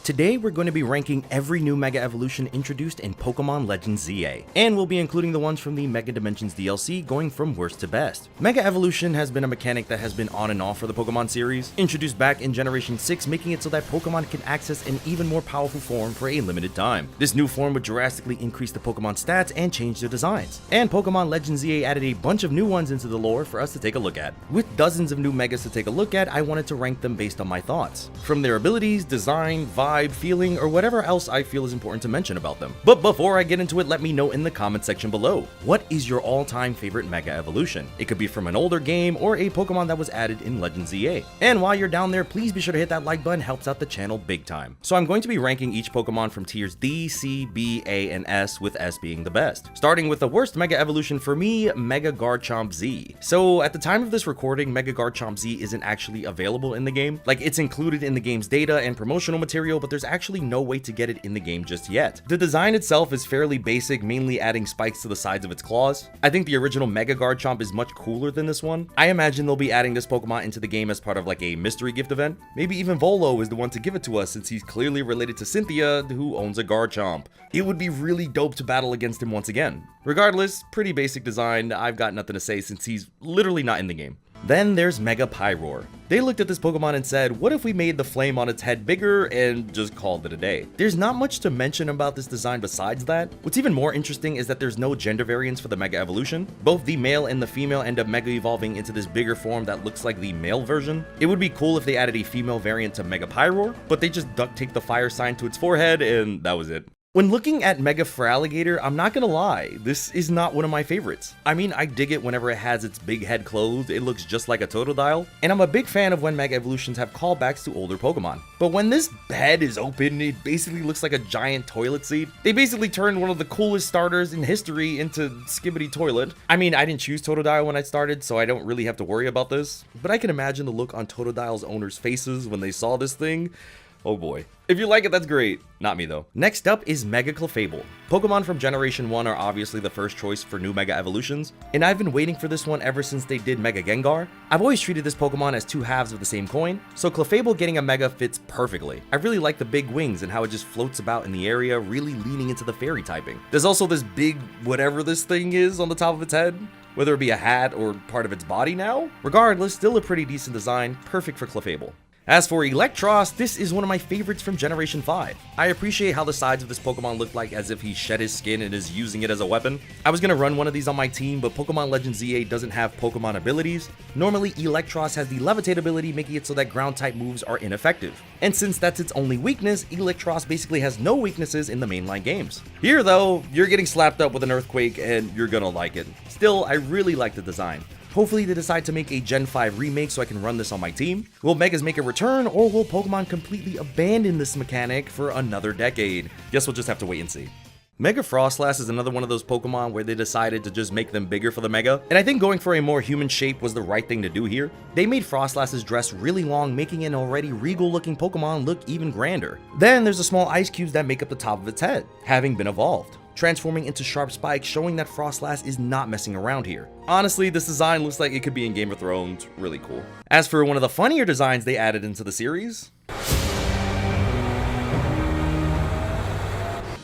Today we're going to be ranking every new Mega Evolution introduced in Pokemon Legends ZA, and we'll be including the ones from the Mega Dimensions DLC going from worst to best. Mega Evolution has been a mechanic that has been on and off for the Pokemon series, introduced back in Generation 6, making it so that Pokemon can access an even more powerful form for a limited time. This new form would drastically increase the Pokemon stats and change their designs, and Pokemon Legends ZA added a bunch of new ones into the lore for us to take a look at. With dozens of new Megas to take a look at, I wanted to rank them based on my thoughts, from their abilities, design, vibe, feeling, or whatever else I feel is important to mention about them. But before I get into it, let me know in the comment section below, what is your all-time favorite Mega Evolution? It could be from an older game or a Pokemon that was added in Legends ZA. And while you're down there, please be sure to hit that like button, helps out the channel big time. So I'm going to be ranking each Pokemon from tiers D, C, B, A, and S, with S being the best. Starting with the worst Mega Evolution for me, Mega Garchomp Z. So at the time of this recording, Mega Garchomp Z isn't actually available in the game. Like, it's included in the game's data and promotional material, but there's actually no way to get it in the game just yet. The design itself is fairly basic, mainly adding spikes to the sides of its claws. I think the original Mega Garchomp is much cooler than this one. I imagine they'll be adding this Pokemon into the game as part of like a mystery gift event. Maybe even Volo is the one to give it to us, since he's clearly related to Cynthia, who owns a Garchomp. It would be really dope to battle against him once again. Regardless, pretty basic design. I've got nothing to say since he's literally not in the game. Then there's Mega Pyroar. They looked at this Pokemon and said, what if we made the flame on its head bigger and just called it a day? There's not much to mention about this design besides that. What's even more interesting is that there's no gender variance for the Mega Evolution. Both the male and the female end up Mega evolving into this bigger form that looks like the male version. It would be cool if they added a female variant to Mega Pyroar, but they just duct taped the fire sign to its forehead and that was it. When looking at Mega Feraligatr, I'm not gonna lie, this is not one of my favorites. I mean, I dig it whenever it has its big head closed, it looks just like a Totodile, and I'm a big fan of when Mega Evolutions have callbacks to older Pokemon. But when this head is open, it basically looks like a giant toilet seat. They basically turned one of the coolest starters in history into Skibbity Toilet. I mean, I didn't choose Totodile when I started, so I don't really have to worry about this, but I can imagine the look on Totodile's owners' faces when they saw this thing. Oh boy. If you like it, that's great. Not me though. Next up is Mega Clefable. Pokemon from Generation 1 are obviously the first choice for new Mega Evolutions, and I've been waiting for this one ever since they did Mega Gengar. I've always treated this Pokemon as two halves of the same coin, so Clefable getting a Mega fits perfectly. I really like the big wings and how it just floats about in the area, really leaning into the fairy typing. There's also this big whatever this thing is on the top of its head, whether it be a hat or part of its body now. Regardless, still a pretty decent design, perfect for Clefable. As for Electros, this is one of my favorites from Generation 5. I appreciate how the sides of this Pokemon look like as if he shed his skin and is using it as a weapon. I was gonna run one of these on my team, but Pokemon Legends ZA doesn't have Pokemon abilities. Normally, Electros has the Levitate ability, making it so that ground-type moves are ineffective. And since that's its only weakness, Electros basically has no weaknesses in the mainline games. Here though, you're getting slapped up with an Earthquake and you're gonna like it. Still, I really like the design. Hopefully they decide to make a Gen 5 remake so I can run this on my team. Will Megas make a return, or will Pokemon completely abandon this mechanic for another decade? Guess we'll just have to wait and see. Mega Frostlass is another one of those Pokemon where they decided to just make them bigger for the Mega, and I think going for a more human shape was the right thing to do here. They made Frostlass's dress really long, making an already regal looking Pokemon look even grander. Then there's the small ice cubes that make up the top of its head, having been evolved, transforming into sharp spikes, showing that Frostlass is not messing around here. Honestly, this design looks like it could be in Game of Thrones, really cool. As for one of the funnier designs they added into the series,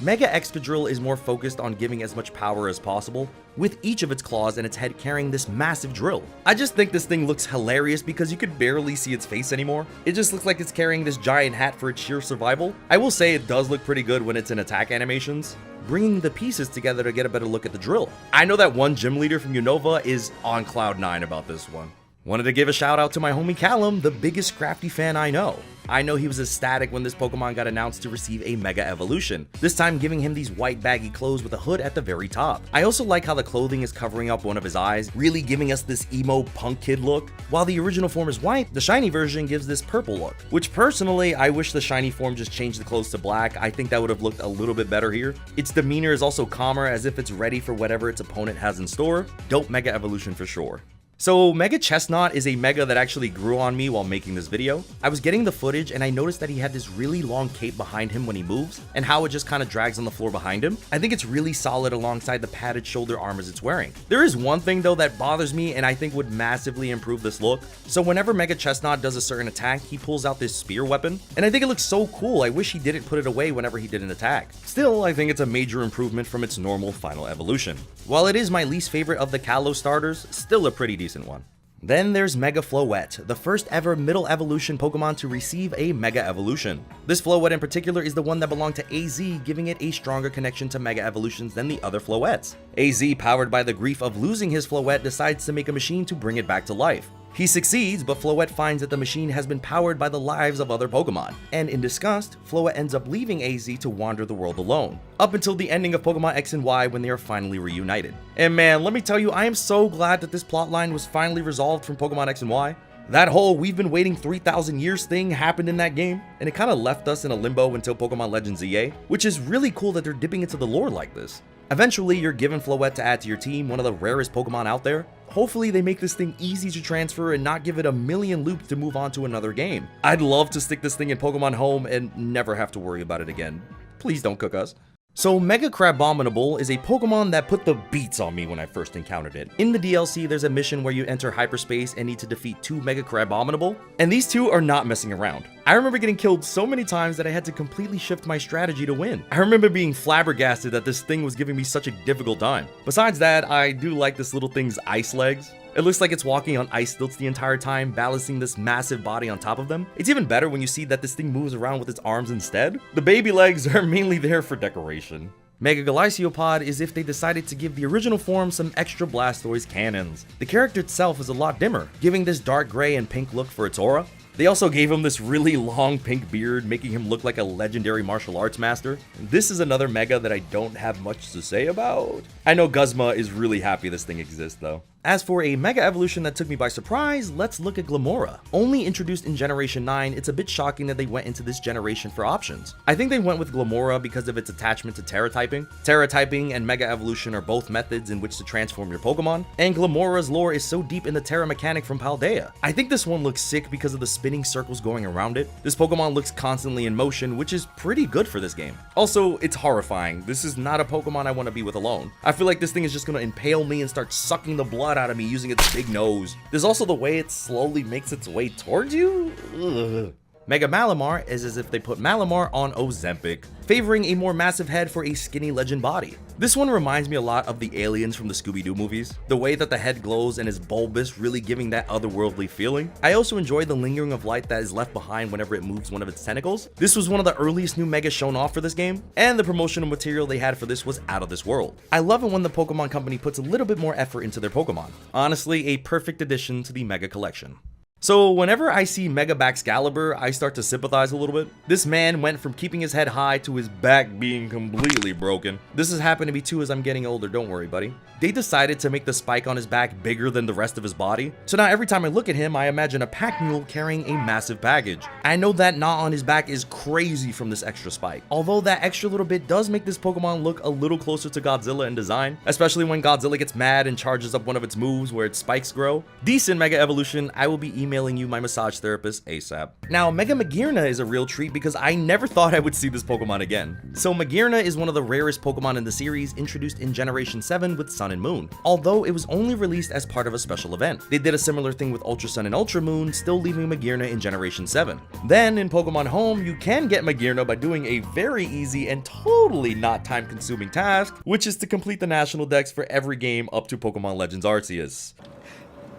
Mega Excadrill is more focused on giving as much power as possible, with each of its claws and its head carrying this massive drill. I just think this thing looks hilarious because you could barely see its face anymore. It just looks like it's carrying this giant hat for its sheer survival. I will say it does look pretty good when it's in attack animations, bringing the pieces together to get a better look at the drill. I know that one gym leader from Unova is on cloud 9 about this one. Wanted to give a shout out to my homie Callum, the biggest Crafty fan I know. I know he was ecstatic when this Pokemon got announced to receive a Mega Evolution, this time giving him these white baggy clothes with a hood at the very top. I also like how the clothing is covering up one of his eyes, really giving us this emo punk kid look. While the original form is white, the shiny version gives this purple look, which personally, I wish the shiny form just changed the clothes to black. I think that would have looked a little bit better here. Its demeanor is also calmer, as if it's ready for whatever its opponent has in store. Dope Mega Evolution for sure. So Mega Chestnut is a Mega that actually grew on me while making this video. I was getting the footage and I noticed that he had this really long cape behind him when he moves, and how it just kind of drags on the floor behind him. I think it's really solid alongside the padded shoulder armors it's wearing. There is one thing though that bothers me and I think would massively improve this look. So whenever Mega Chestnut does a certain attack, he pulls out this spear weapon, and I think it looks so cool. I wish he didn't put it away whenever he did an attack. Still, I think it's a major improvement from its normal final evolution. While it is my least favorite of the Kalos starters, still a pretty decent one. Then there's Mega Floette, the first ever middle evolution Pokemon to receive a Mega Evolution. This Floette in particular is the one that belonged to AZ, giving it a stronger connection to Mega Evolutions than the other Floettes. AZ, powered by the grief of losing his Floette, decides to make a machine to bring it back to life. He succeeds, but Floette finds that the machine has been powered by the lives of other Pokemon, and in disgust, Floette ends up leaving AZ to wander the world alone, up until the ending of Pokemon X and Y when they are finally reunited. And man, let me tell you, I am so glad that this plotline was finally resolved from Pokemon X and Y. That whole "we've been waiting 3,000 years" thing happened in that game, and it kind of left us in a limbo until Pokemon Legends ZA, which is really cool that they're dipping into the lore like this. Eventually, you're given Floette to add to your team, one of the rarest Pokemon out there. Hopefully they make this thing easy to transfer and not give it a million loops to move on to another game. I'd love to stick this thing in Pokemon Home and never have to worry about it again. Please don't cook us. So Mega Crabominable is a Pokemon that put the beats on me when I first encountered it. In the DLC, there's a mission where you enter hyperspace and need to defeat 2 Mega Crabominable, and these two are not messing around. I remember getting killed so many times that I had to completely shift my strategy to win. I remember being flabbergasted that this thing was giving me such a difficult time. Besides that, I do like this little thing's ice legs. It looks like it's walking on ice stilts the entire time, balancing this massive body on top of them. It's even better when you see that this thing moves around with its arms instead. The baby legs are mainly there for decoration. Mega Galiciopod is if they decided to give the original form some extra Blastoise cannons. The character itself is a lot dimmer, giving this dark gray and pink look for its aura. They also gave him this really long pink beard, making him look like a legendary martial arts master. This is another Mega that I don't have much to say about. I know Guzma is really happy this thing exists though. As for a Mega Evolution that took me by surprise, let's look at Glimmora. Only introduced in Generation 9, it's a bit shocking that they went into this generation for options. I think they went with Glimmora because of its attachment to Terra typing. Terra typing and Mega Evolution are both methods in which to transform your Pokemon, and Glimmora's lore is so deep in the Terra mechanic from Paldea. I think this one looks sick because of the spinning circles going around it. This Pokemon looks constantly in motion, which is pretty good for this game. Also, it's horrifying. This is not a Pokemon I want to be with alone. I feel like this thing is just going to impale me and start sucking the blood out of me using its big nose. There's also the way it slowly makes its way towards you. Ugh. Mega Malamar is as if they put Malamar on Ozempic, favoring a more massive head for a skinny legend body. This one reminds me a lot of the aliens from the Scooby-Doo movies. The way that the head glows and is bulbous, really giving that otherworldly feeling. I also enjoy the lingering of light that is left behind whenever it moves one of its tentacles. This was one of the earliest new Megas shown off for this game, and the promotional material they had for this was out of this world. I love it when the Pokemon Company puts a little bit more effort into their Pokemon. Honestly, a perfect addition to the Mega collection. So whenever I see Mega Baxcalibur, I start to sympathize a little bit. This man went from keeping his head high to his back being completely broken. This has happened to me too as I'm getting older, don't worry buddy. They decided to make the spike on his back bigger than the rest of his body. So now every time I look at him, I imagine a pack mule carrying a massive package. I know that knot on his back is crazy from this extra spike. Although that extra little bit does make this Pokemon look a little closer to Godzilla in design, especially when Godzilla gets mad and charges up one of its moves where its spikes grow. Decent Mega Evolution. I will be emailing you my massage therapist ASAP. Now, Mega Magearna is a real treat because I never thought I would see this Pokemon again. So Magearna is one of the rarest Pokemon in the series, introduced in Generation 7 with Sun and Moon, although it was only released as part of a special event. They did a similar thing with Ultra Sun and Ultra Moon, still leaving Magearna in Generation 7. Then in Pokemon Home, you can get Magearna by doing a very easy and totally not time-consuming task, which is to complete the national dex for every game up to Pokemon Legends Arceus.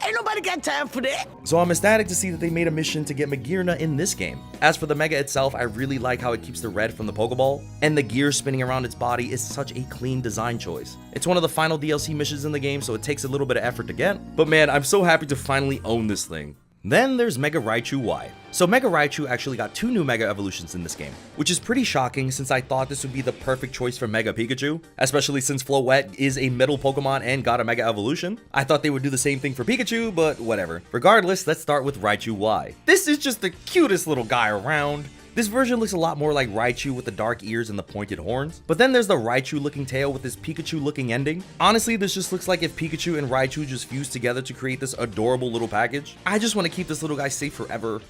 Ain't nobody got time for that. So I'm ecstatic to see that they made a mission to get Magearna in this game. As for the Mega itself, I really like how it keeps the red from the Pokeball, and the gear spinning around its body is such a clean design choice. It's one of the final DLC missions in the game, so it takes a little bit of effort to get, but man, I'm so happy to finally own this thing. Then there's Mega Raichu Y. So Mega Raichu actually got 2 new Mega Evolutions in this game, which is pretty shocking since I thought this would be the perfect choice for Mega Pikachu, especially since Floette is a middle Pokemon and got a Mega Evolution. I thought they would do the same thing for Pikachu, but whatever. Regardless, let's start with Raichu Y. This is just the cutest little guy around. This version looks a lot more like Raichu with the dark ears and the pointed horns, but then there's the Raichu looking tail with this Pikachu looking ending. Honestly, this just looks like if Pikachu and Raichu just fused together to create this adorable little package. I just want to keep this little guy safe forever.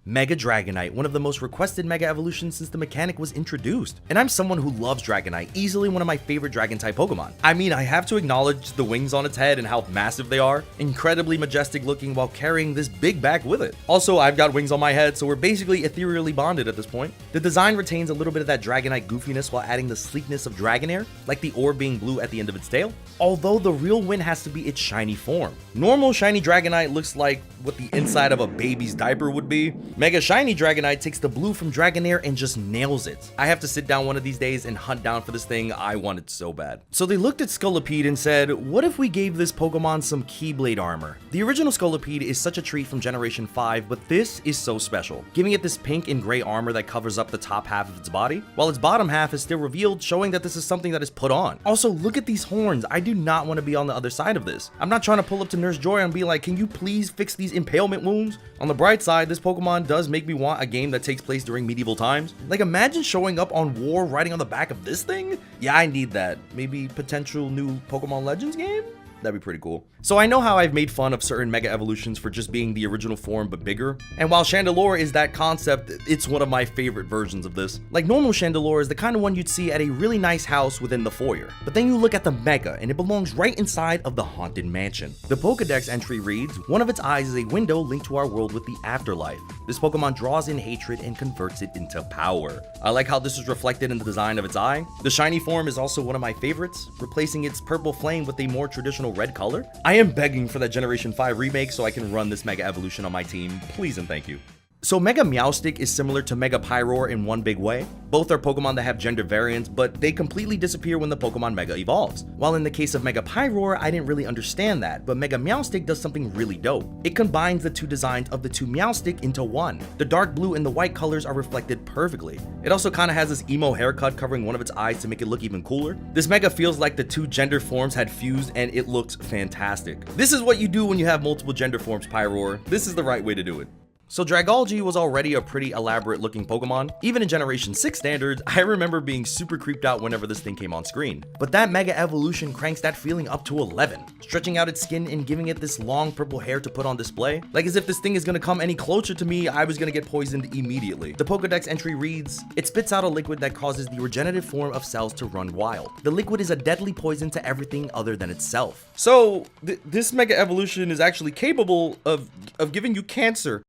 Mega Dragonite, one of the most requested Mega Evolutions since the mechanic was introduced. And I'm someone who loves Dragonite, easily one of my favorite Dragon-type Pokemon. I mean, I have to acknowledge the wings on its head and how massive they are. Incredibly majestic looking while carrying this big bag with it. Also, I've got wings on my head, so we're basically ethereally bonded at this point. The design retains a little bit of that Dragonite goofiness while adding the sleekness of Dragonair, like the orb being blue at the end of its tail. Although the real win has to be its shiny form. Normal shiny Dragonite looks like what the inside of a baby's diaper would be. Mega Shiny Dragonite takes the blue from Dragonair and just nails it. I have to sit down one of these days and hunt down for this thing. I want it so bad. So they looked at Scolipede and said, what if we gave this Pokemon some Keyblade armor? The original Scolipede is such a treat from Generation 5, but this is so special, giving it this pink and gray armor that covers up the top half of its body, while its bottom half is still revealed, showing that this is something that is put on. Also, look at these horns. I do not want to be on the other side of this. I'm not trying to pull up to Nurse Joy and be like, can you please fix these impalement wounds? On the bright side, this Pokemon does make me want a game that takes place during medieval times. Like, imagine showing up on War riding on the back of this thing. Yeah, I need that. Maybe potential new Pokemon Legends game? That'd be pretty cool. So I know how I've made fun of certain Mega Evolutions for just being the original form but bigger. And while Chandelure is that concept, it's one of my favorite versions of this. Like, normal Chandelure is the kind of one you'd see at a really nice house within the foyer. But then you look at the Mega and it belongs right inside of the Haunted Mansion. The Pokedex entry reads, one of its eyes is a window linked to our world with the afterlife. This Pokemon draws in hatred and converts it into power. I like how this is reflected in the design of its eye. The shiny form is also one of my favorites, replacing its purple flame with a more traditional red color. I am begging for that Generation 5 remake so I can run this Mega Evolution on my team. Please and thank you. So Mega Meowstic is similar to Mega Pyroar in one big way. Both are Pokemon that have gender variants, but they completely disappear when the Pokemon Mega evolves. While in the case of Mega Pyroar, I didn't really understand that, but Mega Meowstic does something really dope. It combines the two designs of the two Meowstic into one. The dark blue and the white colors are reflected perfectly. It also kind of has this emo haircut covering one of its eyes to make it look even cooler. This Mega feels like the two gender forms had fused and it looks fantastic. This is what you do when you have multiple gender forms, Pyroar. This is the right way to do it. So Dragalge was already a pretty elaborate looking Pokemon. Even in Generation 6 standards, I remember being super creeped out whenever this thing came on screen. But that Mega Evolution cranks that feeling up to 11, stretching out its skin and giving it this long purple hair to put on display. Like as if this thing is gonna come any closer to me, I was gonna get poisoned immediately. The Pokedex entry reads, it spits out a liquid that causes the regenerative form of cells to run wild. The liquid is a deadly poison to everything other than itself. So this Mega Evolution is actually capable of giving you cancer.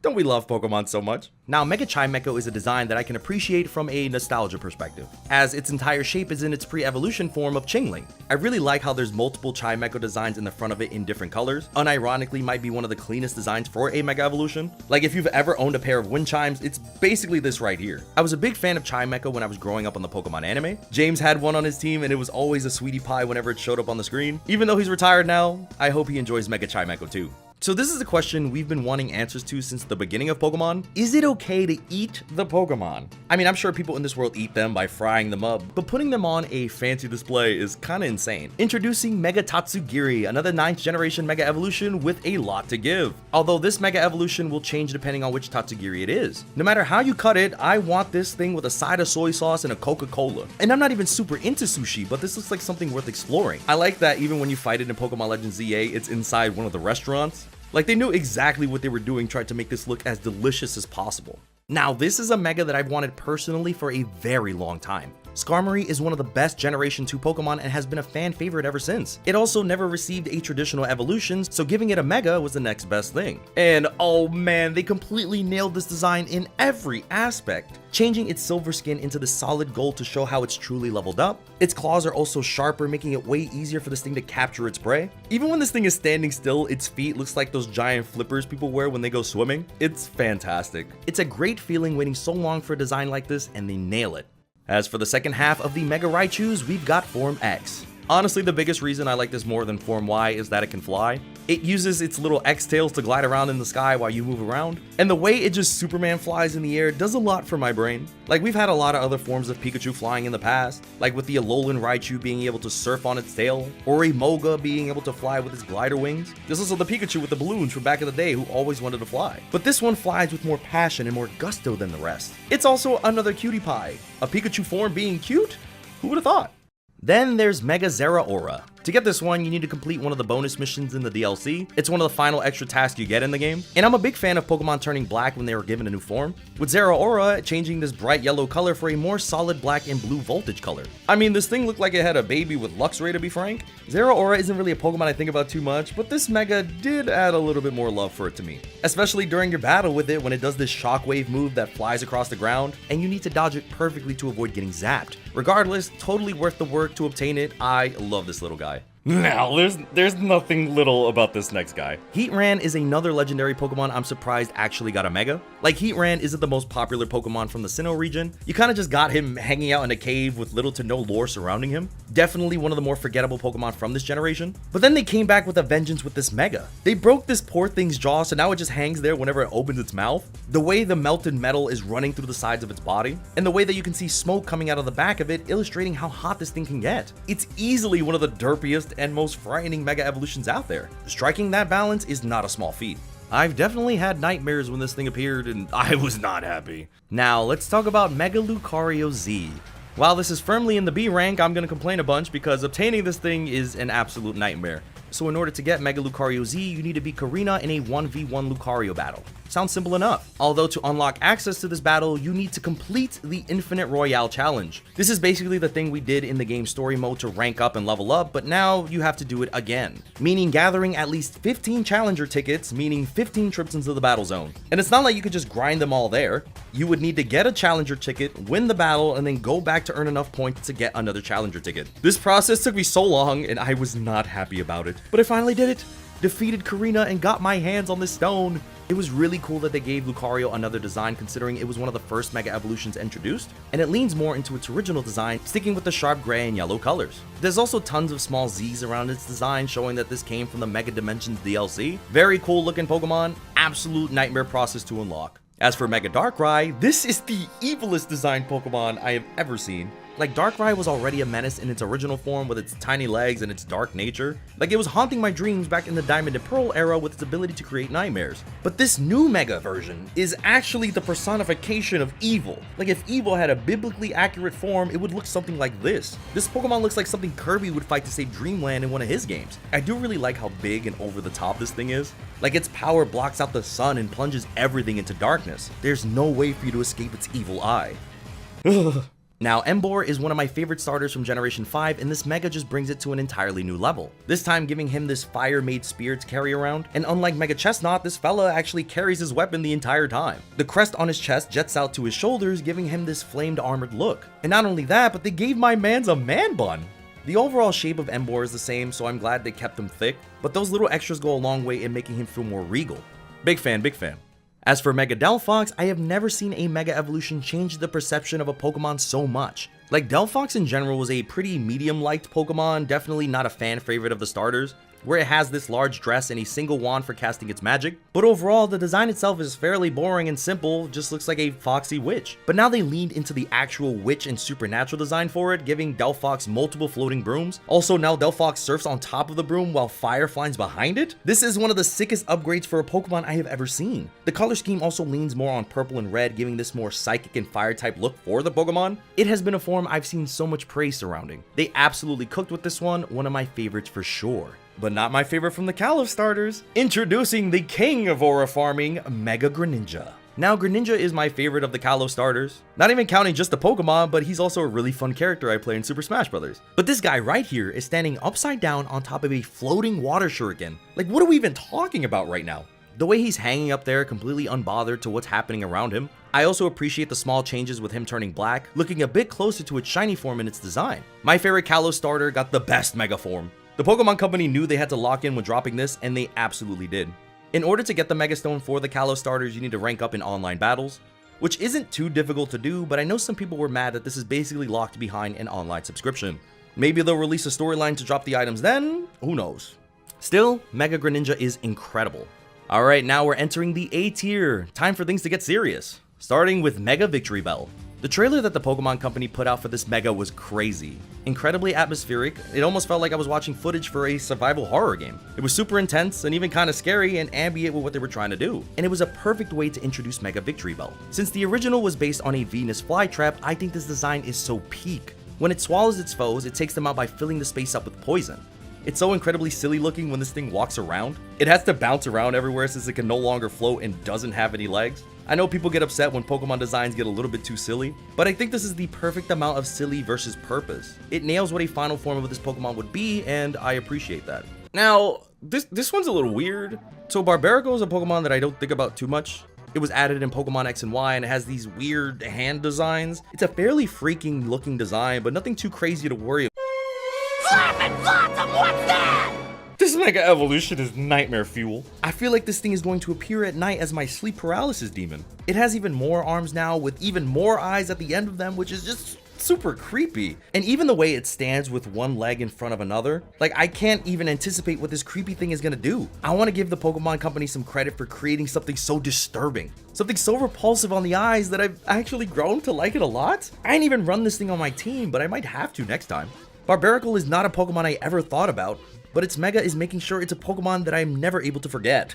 Don't we love Pokemon so much? Now, Mega Chimecho is a design that I can appreciate from a nostalgia perspective, as its entire shape is in its pre-evolution form of Chingling. I really like how there's multiple Chimecho designs in the front of it in different colors. Unironically, might be one of the cleanest designs for a Mega Evolution. Like if you've ever owned a pair of wind chimes, it's basically this right here. I was a big fan of Chimecho when I was growing up on the Pokemon anime. James had one on his team and it was always a sweetie pie whenever it showed up on the screen. Even though he's retired now, I hope he enjoys Mega Chimecho too. So this is a question we've been wanting answers to since the beginning of Pokemon. Is it okay to eat the Pokemon? I mean, I'm sure people in this world eat them by frying them up, but putting them on a fancy display is kinda insane. Introducing Mega Tatsugiri, another 9th generation Mega Evolution with a lot to give. Although this Mega Evolution will change depending on which Tatsugiri it is. No matter how you cut it, I want this thing with a side of soy sauce and a Coca-Cola. And I'm not even super into sushi, but this looks like something worth exploring. I like that even when you fight it in Pokemon Legends ZA, it's inside one of the restaurants. Like they knew exactly what they were doing, tried to make this look as delicious as possible. Now, this is a Mega that I've wanted personally for a very long time. Skarmory is one of the best Generation 2 Pokemon and has been a fan favorite ever since. It also never received a traditional evolution, so giving it a Mega was the next best thing. And oh man, they completely nailed this design in every aspect. Changing its silver skin into the solid gold to show how it's truly leveled up. Its claws are also sharper, making it way easier for this thing to capture its prey. Even when this thing is standing still, its feet looks like those giant flippers people wear when they go swimming. It's fantastic. It's a great feeling waiting so long for a design like this, and they nail it. As for the second half of the Mega Raichus, we've got Form X. Honestly, the biggest reason I like this more than Form Y is that it can fly. It uses its little X-tails to glide around in the sky while you move around, and the way it just Superman flies in the air does a lot for my brain. Like, we've had a lot of other forms of Pikachu flying in the past, like with the Alolan Raichu being able to surf on its tail, or a Moga being able to fly with its glider wings. There's also the Pikachu with the balloons from back in the day who always wanted to fly. But this one flies with more passion and more gusto than the rest. It's also another cutie pie. A Pikachu form being cute? Who would have thought? Then there's Mega Zeraora. To get this one, you need to complete one of the bonus missions in the DLC. It's one of the final extra tasks you get in the game. And I'm a big fan of Pokemon turning black when they were given a new form, with Zeraora changing this bright yellow color for a more solid black and blue voltage color. I mean, this thing looked like it had a baby with Luxray, to be frank. Zeraora isn't really a Pokemon I think about too much, but this Mega did add a little bit more love for it to me. Especially during your battle with it when it does this shockwave move that flies across the ground, and you need to dodge it perfectly to avoid getting zapped. Regardless, totally worth the work to obtain it. I love this little guy. Now, there's nothing little about this next guy. Heatran is another legendary Pokemon I'm surprised actually got a Mega. Like, Heatran isn't the most popular Pokemon from the Sinnoh region. You kind of just got him hanging out in a cave with little to no lore surrounding him. Definitely one of the more forgettable Pokemon from this generation. But then they came back with a vengeance with this Mega. They broke this poor thing's jaw, so now it just hangs there whenever it opens its mouth. The way the melted metal is running through the sides of its body, and the way that you can see smoke coming out of the back of it, illustrating how hot this thing can get. It's easily one of the derpiest and most frightening Mega Evolutions out there. Striking that balance is not a small feat. I've definitely had nightmares when this thing appeared, and I was not happy. Now, let's talk about Mega Lucario Z. While this is firmly in the B rank, I'm gonna complain a bunch because obtaining this thing is an absolute nightmare. So in order to get Mega Lucario Z, you need to beat Karina in a 1v1 Lucario battle. Sounds simple enough. Although to unlock access to this battle, you need to complete the Infinite Royale challenge. This is basically the thing we did in the game story mode to rank up and level up, but now you have to do it again. Meaning gathering at least 15 challenger tickets, meaning 15 trips into the battle zone. And it's not like you could just grind them all there. You would need to get a challenger ticket, win the battle, and then go back to earn enough points to get another challenger ticket. This process took me so long, and I was not happy about it. But I finally did it. Defeated Karina and got my hands on this stone. It was really cool that they gave Lucario another design, considering it was one of the first Mega Evolutions introduced, and it leans more into its original design, sticking with the sharp gray and yellow colors. There's also tons of small Z's around its design, showing that this came from the Mega Dimensions DLC. Very cool looking Pokemon, absolute nightmare process to unlock. As for Mega Darkrai, this is the evilest designed Pokemon I have ever seen. Like, Darkrai was already a menace in its original form with its tiny legs and its dark nature. Like, it was haunting my dreams back in the Diamond and Pearl era with its ability to create nightmares. But this new Mega version is actually the personification of evil. Like, if evil had a biblically accurate form, it would look something like this. This Pokemon looks like something Kirby would fight to save Dreamland in one of his games. I do really like how big and over the top this thing is. Like, its power blocks out the sun and plunges everything into darkness. There's no way for you to escape its evil eye. Ugh. Now, Emboar is one of my favorite starters from Generation 5, and this Mega just brings it to an entirely new level. This time giving him this fire-made spear to carry around, and unlike Mega Chestnut, this fella actually carries his weapon the entire time. The crest on his chest jets out to his shoulders, giving him this flamed armored look. And not only that, but they gave my mans a man bun. The overall shape of Emboar is the same, so I'm glad they kept him thick, but those little extras go a long way in making him feel more regal. Big fan, big fan. As for Mega Delphox, I have never seen a Mega Evolution change the perception of a Pokemon so much. Like, Delphox in general was a pretty medium-liked Pokemon, definitely not a fan favorite of the starters, where it has this large dress and a single wand for casting its magic. But overall, the design itself is fairly boring and simple, just looks like a foxy witch. But now they leaned into the actual witch and supernatural design for it, giving Delphox multiple floating brooms. Also, now Delphox surfs on top of the broom while fire flies behind it. This is one of the sickest upgrades for a Pokemon I have ever seen. The color scheme also leans more on purple and red, giving this more psychic and fire type look for the Pokemon. It has been a form I've seen so much praise surrounding. They absolutely cooked with this one of my favorites for sure. But not my favorite from the Kalos starters. Introducing the king of aura farming, Mega Greninja. Now, Greninja is my favorite of the Kalos starters. Not even counting just the Pokemon, but he's also a really fun character I play in Super Smash Bros. But this guy right here is standing upside down on top of a floating water shuriken. Like, what are we even talking about right now? The way he's hanging up there, completely unbothered to what's happening around him. I also appreciate the small changes with him turning black, looking a bit closer to its shiny form in its design. My favorite Kalos starter got the best Mega form. The Pokemon Company knew they had to lock in when dropping this, and they absolutely did. In order to get the Mega Stone for the Kalos starters, you need to rank up in online battles, which isn't too difficult to do, but I know some people were mad that this is basically locked behind an online subscription. Maybe they'll release a storyline to drop the items then, who knows. Still, Mega Greninja is incredible. Alright, now we're entering the A tier. Time for things to get serious. Starting with Mega Victory Bell. The trailer that the Pokemon Company put out for this Mega was crazy. Incredibly atmospheric, it almost felt like I was watching footage for a survival horror game. It was super intense and even kind of scary and ambient with what they were trying to do. And it was a perfect way to introduce Mega Victory Bell. Since the original was based on a Venus flytrap, I think this design is so peak. When it swallows its foes, it takes them out by filling the space up with poison. It's so incredibly silly looking when this thing walks around. It has to bounce around everywhere since it can no longer float and doesn't have any legs. I know people get upset when Pokemon designs get a little bit too silly, but I think this is the perfect amount of silly versus purpose. It nails what a final form of this Pokemon would be, and I appreciate that. Now, this one's a little weird. So Barbarical is a Pokemon that I don't think about too much. It was added in Pokemon X and Y and it has these weird hand designs. It's a fairly freaking looking design, but nothing too crazy to worry about. What's that? This Mega Evolution is nightmare fuel. I feel like this thing is going to appear at night as my sleep paralysis demon. It has even more arms now with even more eyes at the end of them, which is just super creepy. And even the way it stands with one leg in front of another, like I can't even anticipate what this creepy thing is gonna do. I want to give the Pokemon Company some credit for creating something so disturbing, something so repulsive on the eyes that I've actually grown to like it a lot. I ain't even run this thing on my team, but I might have to next time. Barbarical is not a Pokemon I ever thought about, but its Mega is making sure it's a Pokemon that I'm never able to forget,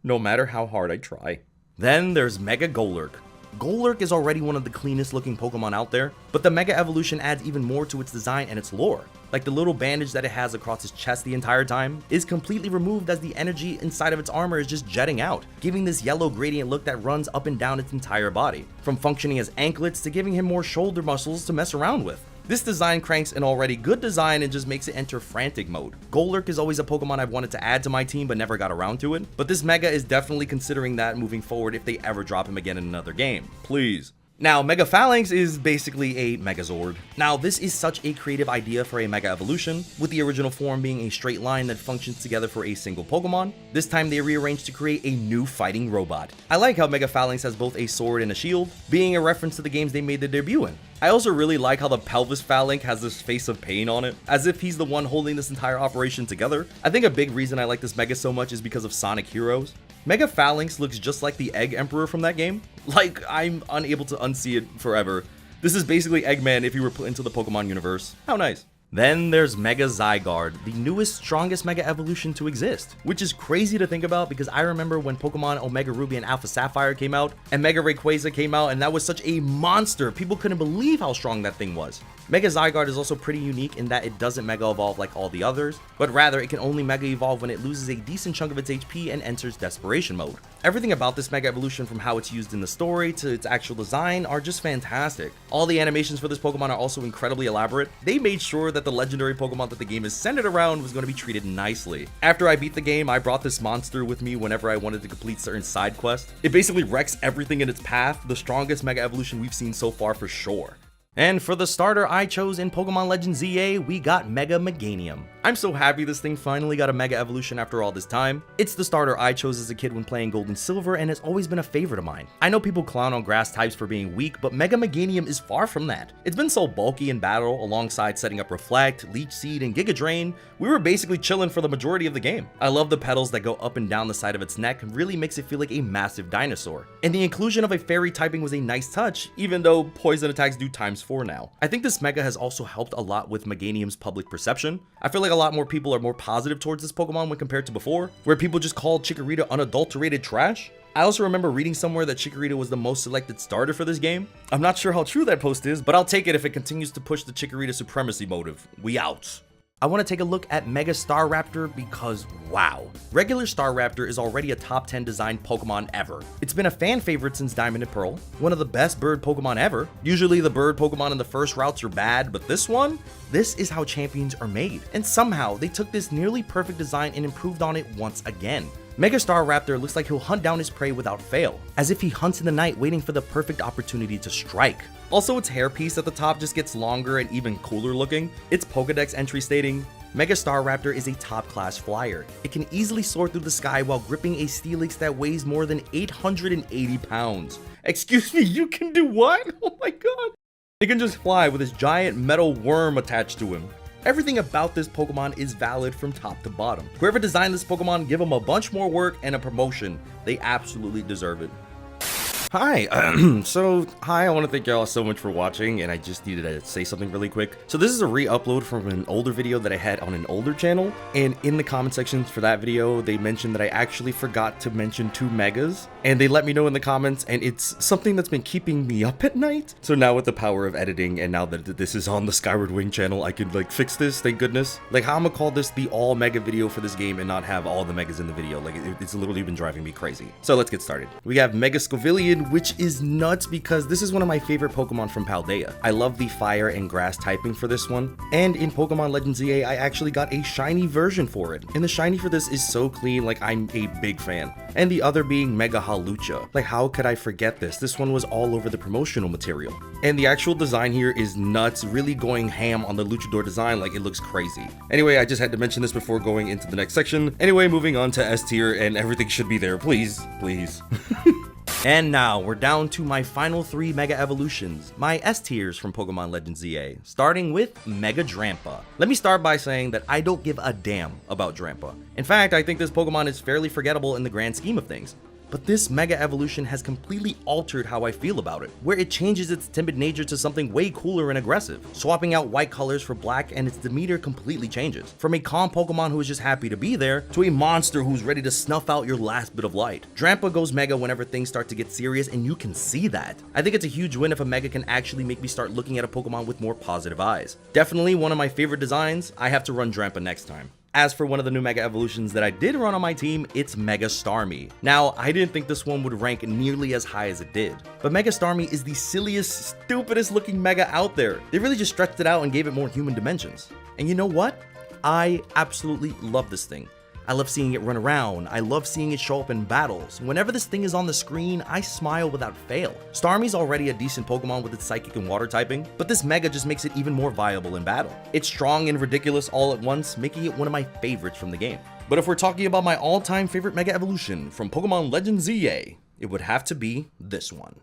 no matter how hard I try. Then there's Mega Golurk. Golurk is already one of the cleanest looking Pokemon out there, but the Mega Evolution adds even more to its design and its lore. Like the little bandage that it has across its chest the entire time is completely removed as the energy inside of its armor is just jetting out, giving this yellow gradient look that runs up and down its entire body, from functioning as anklets to giving him more shoulder muscles to mess around with. This design cranks an already good design and just makes it enter frantic mode. Golurk is always a Pokemon I've wanted to add to my team but never got around to it, but this Mega is definitely considering that moving forward if they ever drop him again in another game. Please. Now, Mega Phalanx is basically a Megazord. Now, this is such a creative idea for a Mega Evolution, with the original form being a straight line that functions together for a single Pokemon. This time they rearranged to create a new fighting robot. I like how Mega Phalanx has both a sword and a shield, being a reference to the games they made their debut in. I also really like how the pelvis phalanx has this face of pain on it, as if he's the one holding this entire operation together. I think a big reason I like this Mega so much is because of Sonic Heroes. Mega Phalanx looks just like the Egg Emperor from that game. Like, I'm unable to unsee it forever. This is basically Eggman if he were put into the Pokemon universe. How nice. Then there's Mega Zygarde, the newest, strongest Mega Evolution to exist, which is crazy to think about because I remember when Pokemon Omega Ruby and Alpha Sapphire came out, and Mega Rayquaza came out, and that was such a monster. People couldn't believe how strong that thing was. Mega Zygarde is also pretty unique in that it doesn't Mega Evolve like all the others, but rather it can only Mega Evolve when it loses a decent chunk of its HP and enters Desperation Mode. Everything about this Mega Evolution, from how it's used in the story to its actual design, are just fantastic. All the animations for this Pokemon are also incredibly elaborate. They made sure that the legendary Pokemon that the game is centered around was going to be treated nicely. After I beat the game, I brought this monster with me whenever I wanted to complete certain side quests. It basically wrecks everything in its path, the strongest Mega Evolution we've seen so far for sure. And for the starter I chose in Pokemon Legends ZA, we got Mega Meganium. I'm so happy this thing finally got a Mega Evolution after all this time. It's the starter I chose as a kid when playing Gold and Silver and has always been a favorite of mine. I know people clown on grass types for being weak, but Mega Meganium is far from that. It's been so bulky in battle alongside setting up Reflect, Leech Seed, and Giga Drain, we were basically chilling for the majority of the game. I love the petals that go up and down the side of its neck, really makes it feel like a massive dinosaur. And the inclusion of a fairy typing was a nice touch, even though poison attacks do ×4 now. I think this Mega has also helped a lot with Meganium's public perception. I feel like a lot more people are more positive towards this Pokemon when compared to before, where people just called Chikorita unadulterated trash. I also remember reading somewhere that Chikorita was the most selected starter for this game. I'm not sure how true that post is, but I'll take it if it continues to push the Chikorita supremacy motive. We out. I want to take a look at Mega Staraptor because wow. Regular Staraptor is already a top 10 designed Pokemon ever. It's been a fan favorite since Diamond and Pearl, one of the best bird Pokemon ever. Usually the bird Pokemon in the first routes are bad, but this one? This is how champions are made. And somehow they took this nearly perfect design and improved on it once again. Mega Staraptor looks like he'll hunt down his prey without fail, as if he hunts in the night waiting for the perfect opportunity to strike. Also, its hairpiece at the top just gets longer and even cooler looking. Its Pokedex entry stating, Mega Staraptor is a top-class flyer. It can easily soar through the sky while gripping a Steelix that weighs more than 880 pounds. Excuse me, you can do what? Oh my god. It can just fly with this giant metal worm attached to him. Everything about this Pokemon is valid from top to bottom. Whoever designed this Pokemon, give them a bunch more work and a promotion. They absolutely deserve it. Hi, I want to thank y'all so much for watching, and I just needed to say something really quick. So this is a re-upload from an older video that I had on an older channel, and in the comment sections for that video, they mentioned that I actually forgot to mention 2 megas, and they let me know in the comments, and it's something that's been keeping me up at night. So now with the power of editing, and now that this is on the Skyward Wing channel, I could like fix this, thank goodness. Like, how I'm gonna call this the all mega video for this game and not have all the megas in the video. Like, it's literally been driving me crazy. So let's get started. We have Mega Scovillion, which is nuts because this is one of my favorite Pokemon from Paldea. I love the fire and grass typing for this one, and in Pokemon Legends ZA, I actually got a shiny version for it, and the shiny for this is so clean, like I'm a big fan. And the other being Mega Halucha. Like, how could I forget this? This one was all over the promotional material. And the actual design here is nuts, really going ham on the luchador design, like it looks crazy. Anyway, I just had to mention this before going into the next section. Anyway, moving on to S tier, and everything should be there, please. And now, we're down to my final 3 Mega Evolutions, my S tiers from Pokemon Legends ZA, starting with Mega Drampa. Let me start by saying that I don't give a damn about Drampa. In fact, I think this Pokemon is fairly forgettable in the grand scheme of things. But this Mega Evolution has completely altered how I feel about it, where it changes its timid nature to something way cooler and aggressive, swapping out white colors for black, and its demeanor completely changes. From a calm Pokemon who is just happy to be there, to a monster who's ready to snuff out your last bit of light. Drampa goes Mega whenever things start to get serious, and you can see that. I think it's a huge win if a Mega can actually make me start looking at a Pokemon with more positive eyes. Definitely one of my favorite designs. I have to run Drampa next time. As for one of the new Mega Evolutions that I did run on my team, it's Mega Starmie. Now, I didn't think this one would rank nearly as high as it did, but Mega Starmie is the silliest, stupidest looking Mega out there. They really just stretched it out and gave it more human dimensions. And you know what? I absolutely love this thing. I love seeing it run around. I love seeing it show up in battles. Whenever this thing is on the screen, I smile without fail. Starmie's already a decent Pokemon with its Psychic and Water typing, but this Mega just makes it even more viable in battle. It's strong and ridiculous all at once, making it one of my favorites from the game. But if we're talking about my all-time favorite Mega Evolution from Pokemon Legends ZA, it would have to be this one.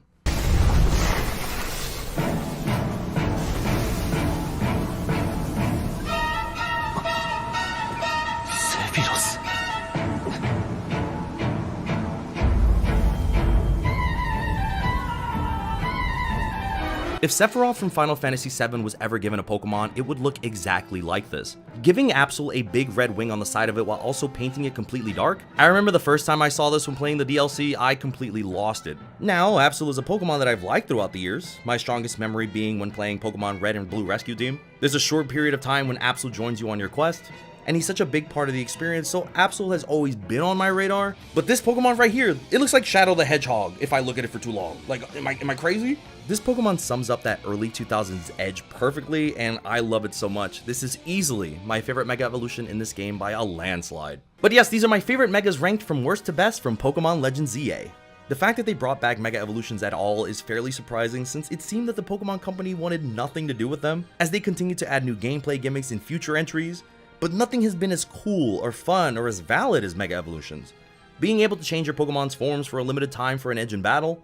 If Sephiroth from Final Fantasy VII was ever given a Pokemon, it would look exactly like this. Giving Absol a big red wing on the side of it while also painting it completely dark? I remember the first time I saw this when playing the DLC, I completely lost it. Now, Absol is a Pokemon that I've liked throughout the years, my strongest memory being when playing Pokemon Red and Blue Rescue Team. There's a short period of time when Absol joins you on your quest, and he's such a big part of the experience, so Absol has always been on my radar. But this Pokemon right here, it looks like Shadow the Hedgehog if I look at it for too long. Like, am I crazy? This Pokemon sums up that early 2000s edge perfectly, and I love it so much. This is easily my favorite Mega Evolution in this game by a landslide. But yes, these are my favorite Megas ranked from worst to best from Pokemon Legends ZA. The fact that they brought back Mega Evolutions at all is fairly surprising, since it seemed that the Pokemon Company wanted nothing to do with them, as they continue to add new gameplay gimmicks in future entries, but nothing has been as cool or fun or as valid as Mega Evolutions. Being able to change your Pokemon's forms for a limited time for an edge in battle,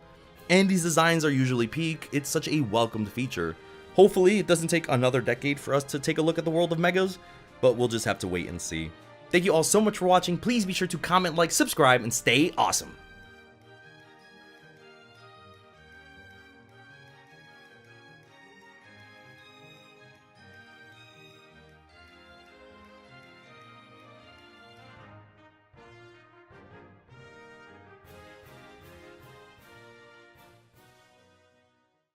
and these designs are usually peak, it's such a welcomed feature. Hopefully it doesn't take another decade for us to take a look at the world of Megas, but we'll just have to wait and see. Thank you all so much for watching. Please be sure to comment, like, subscribe, and stay awesome.